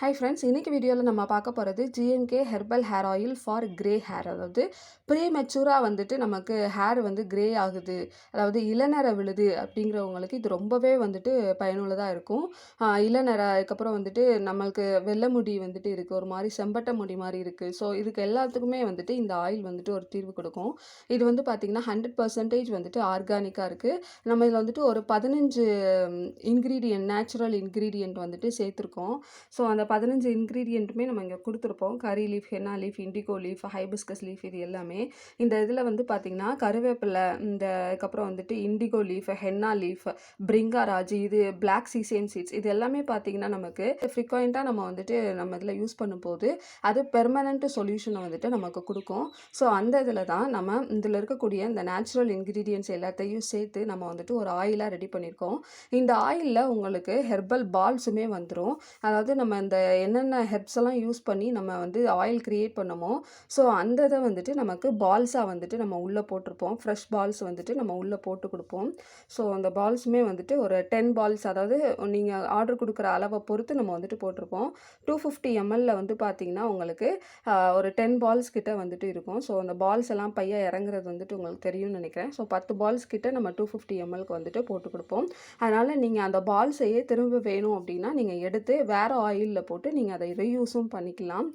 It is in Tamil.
ஹாய் ஃப்ரெண்ட்ஸ், இன்னைக்கு வீடியோவில் நம்ம பார்க்க போகிறது GNK herbal hair oil for grey hair. அதாவது ப்ரீமெச்சூராக வந்துட்டு நமக்கு ஹேர் வந்து கிரே ஆகுது, அதாவது இளநரை விழுது அப்படிங்கிறவங்களுக்கு இது ரொம்பவே வந்துட்டு பயனுள்ளதாக இருக்கும். இளநரை, அதுக்கப்புறம் வந்துட்டு நம்மளுக்கு வெள்ளை முடி வந்துட்டு இருக்குது, ஒரு மாதிரி செம்பட்டை முடி மாதிரி இருக்குது. ஸோ இதுக்கு எல்லாத்துக்குமே வந்துட்டு இந்த ஆயில் வந்துட்டு ஒரு தீர்வு கொடுக்கும். இது வந்து பார்த்திங்கன்னா 100% வந்துட்டு ஆர்கானிக்காக இருக்குது. நம்ம இதில் வந்துட்டு ஒரு 15 நேச்சுரல் இன்க்ரீடியன்ட் வந்துட்டு சேர்த்துருக்கோம். ஸோ அந்த 15 இன்க்ரீடியண்ட்டுமே நம்ம இங்கே கொடுத்துருப்போம். Curry leaf, henna leaf, indigo leaf, hibiscus leaf, இது எல்லாமே. இந்த இதில் வந்து பார்த்திங்கன்னா கருவேப்பிலை, அதுக்கப்புறம் வந்துட்டு indigo leaf, henna leaf, bhringraj, இது பிளாக் சீசேம் சீட்ஸ், இது எல்லாமே பார்த்திங்கன்னா நமக்கு ஃப்ரீக்வெண்ட்டாக நம்ம வந்துட்டு நம்ம இதில் யூஸ் பண்ணும்போது அது பெர்மனண்ட் சொல்யூஷனை வந்துட்டு நமக்கு கொடுக்கும். ஸோ அந்த இதில் தான் நம்ம இதில் இருக்கக்கூடிய இந்த நேச்சுரல் இன்க்ரீடியன்ட்ஸ் எல்லாத்தையும் சேர்த்து நம்ம வந்துட்டு ஒரு ஆயிலாக ரெடி பண்ணியிருக்கோம். இந்த ஆயிலில் உங்களுக்கு ஹெர்பல் பால்ஸுமே வந்துடும். அதாவது நம்ம இந்த என்னென்ன ஹெர்ப்ஸ் எல்லாம் யூஸ் பண்ணி நம்ம வந்து ஆயில் க்ரியேட் பண்ணமோ, ஸோ அந்த இதை வந்துட்டு நமக்கு பால்ஸாக வந்துட்டு நம்ம உள்ளே போட்டிருப்போம். ஃப்ரெஷ் பால்ஸ் வந்துட்டு நம்ம உள்ளே போட்டு கொடுப்போம். ஸோ அந்த பால்ஸுமே வந்துட்டு ஒரு 10 பால்ஸ், அதாவது நீங்கள் ஆர்டர் கொடுக்குற அளவை பொறுத்து நம்ம வந்துட்டு போட்டிருப்போம். 250 ml வந்து பார்த்திங்கன்னா உங்களுக்கு ஒரு 10 பால்ஸ் கிட்ட வந்துட்டு இருக்கும். ஸோ அந்த பால்ஸ் எல்லாம் பையன் இறங்குறது வந்துட்டு உங்களுக்கு தெரியும்னு நினைக்கிறேன். ஸோ 10 பால்ஸ் கிட்ட நம்ம 250 mlக்கு வந்துட்டு போட்டு கொடுப்போம். அதனால் நீங்கள் அந்த பால்ஸையே திரும்ப வேணும் அப்படின்னா நீங்கள் எடுத்து வேறு ஆயிலில் போட்டு நீங்கள் அதை ரீயூஸும் பண்ணிக்கலாம்.